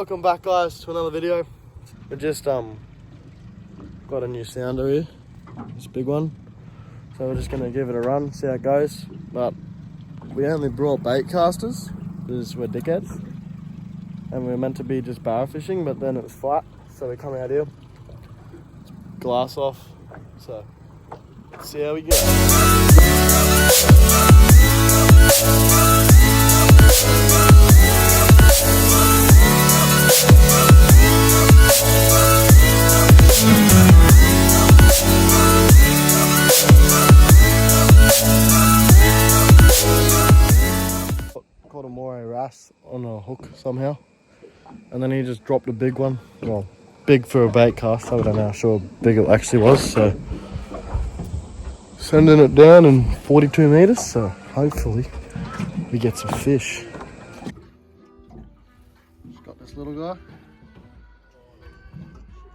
Welcome back, guys, to another video. We just got a new sounder here. It's a big one, so we're just gonna give it a run, see how it goes. But we only brought bait casters because we're dickheads, and we were meant to be just barra fishing, but then it was flat, so we come out here, glass off. So let's see how we go. Caught a moray wrasse on a hook somehow, and then he just dropped a big one. Well, big for a bait cast. I don't know how sure big it actually was. So sending it down in 42 meters. So hopefully we get some fish. Just got this little guy.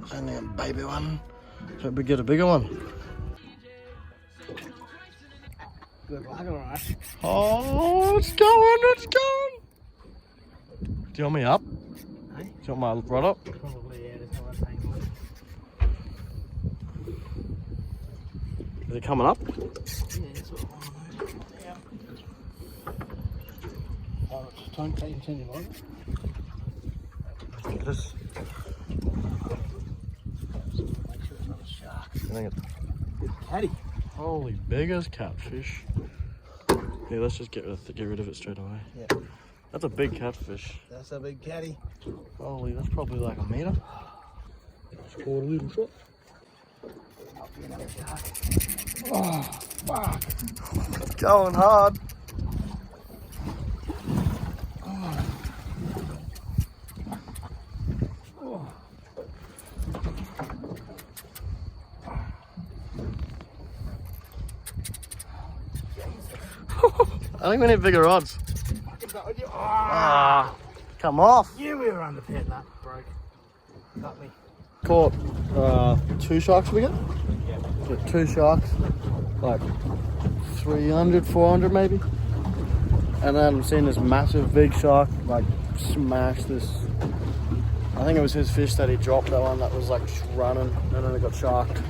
It's only a baby one. Hope we get a bigger one. Good luck, alright. Oh, it's going, it's going. Do you want me up? Hey? Do you want my rod up? Probably, yeah, there's no one saying Is it coming up? yeah, that's what I want to do. Yeah. Oh, don't take your turn, right? Look at this. Make sure it's not a shark. I think it's Good caddy. holy big as catfish. Yeah, let's just get rid of it straight away. Yeah. That's a big catfish. That's a big caddy. Holy, that's probably like a meter. Just caught a little shot. Not being a shark. Oh, fuck. Going hard. I think we need bigger rods. Ah, come off. Yeah, we were under pet that broke. Got me. Caught 2 sharks we get? Yeah. Got 2 sharks, like 300, 400 maybe. And then seen this massive big shark like smash this. I think it was his fish that he dropped, that one that was like just running, and then it got sharked.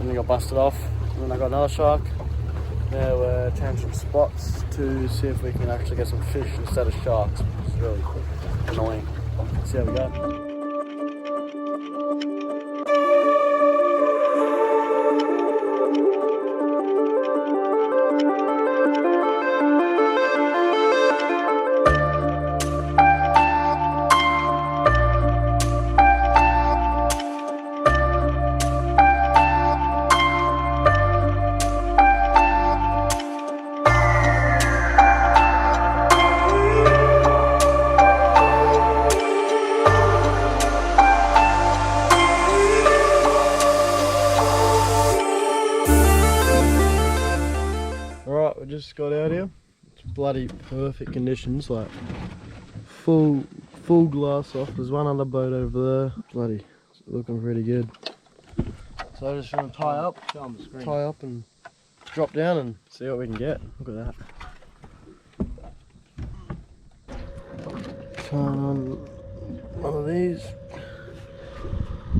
And he got busted off. And then I got another shark. Now we're changing spots to see if we can actually get some fish instead of sharks. It's really annoying. Let's see how we go. Alright, we just got out here. It's bloody perfect conditions, like full glass off. There's one other boat over there. Bloody, it's looking pretty good. So I'm just gonna tie up and drop down and see what we can get. Look at that. Tying on one of these.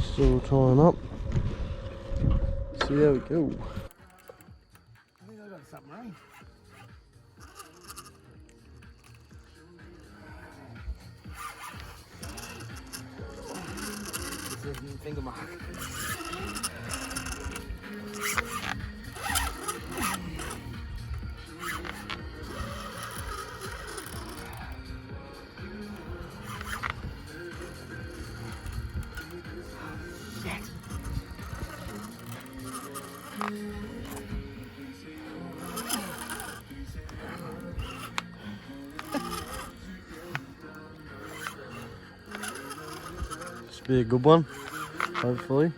Still tying up. See how we go. I think I got a submarine. This is Fingermark. Should be a good one, hopefully.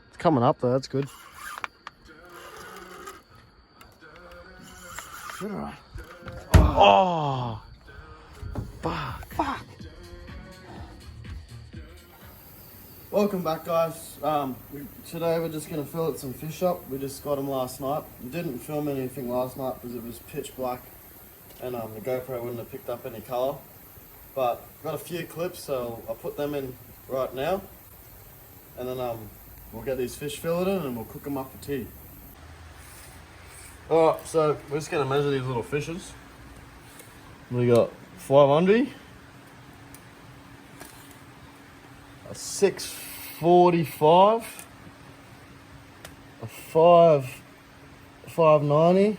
It's coming up though, that's good. Good, alright. Oh! Fuck! Welcome back, guys. Today we're just going to fillet some fish up. We just got them last night. We didn't film anything last night because it was pitch black. and the GoPro wouldn't have picked up any colour. But I've got a few clips, so I'll put them in right now, and then we'll get these fish filleted and we'll cook them up for tea. Alright, so we're just going to measure these little fishes. We got 500, a 645, a 590,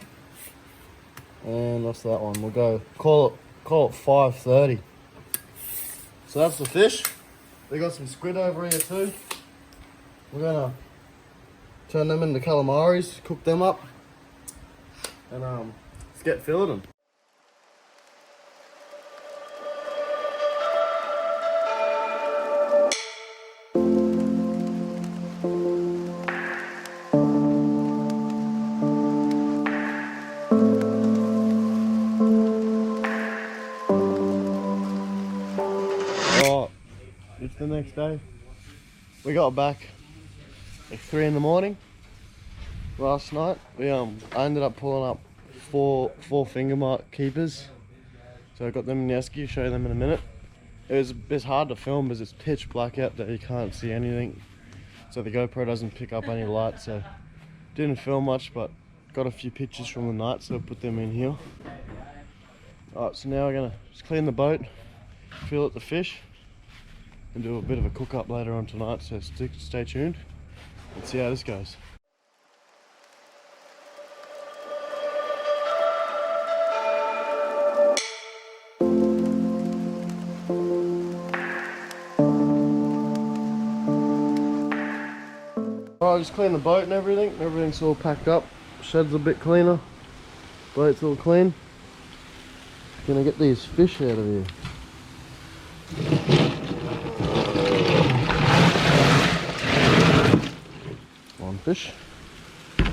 and what's that one? We'll go call it 530. So that's the fish. We got some squid over here too. We're gonna turn them into calamaris, cook them up, and let's get filleting. It's the next day. We got back at 3 in the morning last night. I ended up pulling up four Fingermark keepers. So I got them in the esky, show you them in a minute. It's hard to film because it's pitch black out there, you can't see anything. So the GoPro doesn't pick up any light, so didn't film much, but got a few pictures from the night, so I'll put them in here. Alright, so now we're gonna just clean the boat, fillet the fish, and do a bit of a cook up later on tonight, so stay tuned and see how this goes. Alright, just clean the boat and everything. Everything's all packed up. Shed's a bit cleaner. Boat's all clean. Gonna get these fish out of here. One fish. It's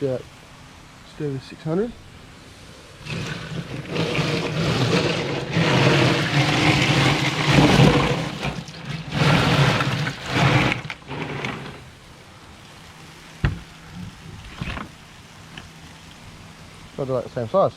about just over 600. Probably like the same size.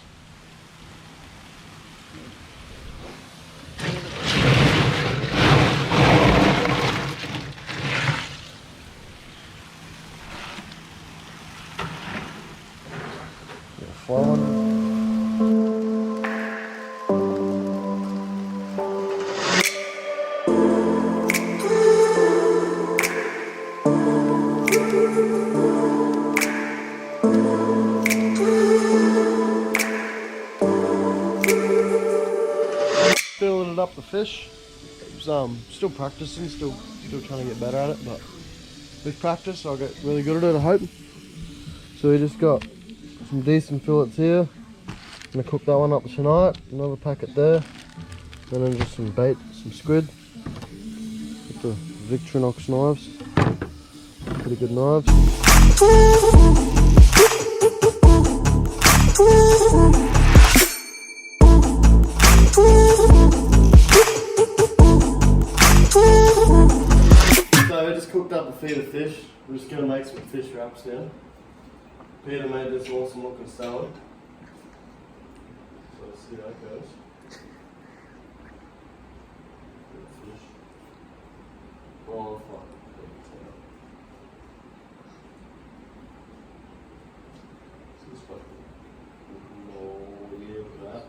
Filling up the fish. Still practicing, still trying to get better at it, but with practice I'll get really good at it, I hope. So we just got some decent fillets here. Gonna cook that one up tonight. Another packet there, and then just some bait, some squid. With the Victorinox knives, pretty good knives. So I just cooked up a feed of fish. We're just gonna make some fish wraps now. Peter made this awesome looking salad. So let's see how that goes. Fish. Oh, fuck. This is fucking. Oh, yeah, look at that.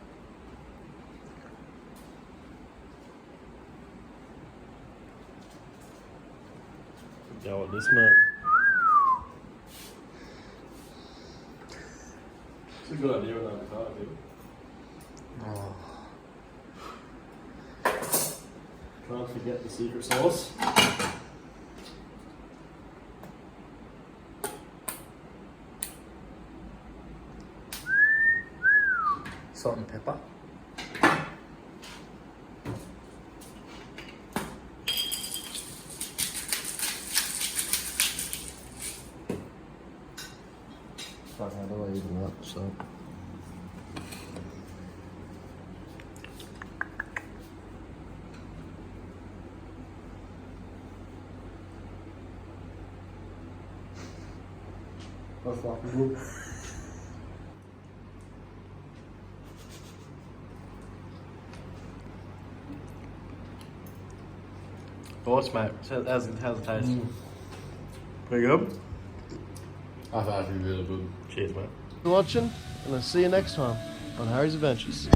Go with this, mate. It's a good idea with avocado, dude. Oh. Can't forget the secret sauce. Salt and pepper. Fuck, how do I even that? So. That's fucking good. Thoughts, mate? How's it taste? Pretty good? That's actually really good. Cheers, mate. For watching, and I'll see you next time on Harry's Adventures.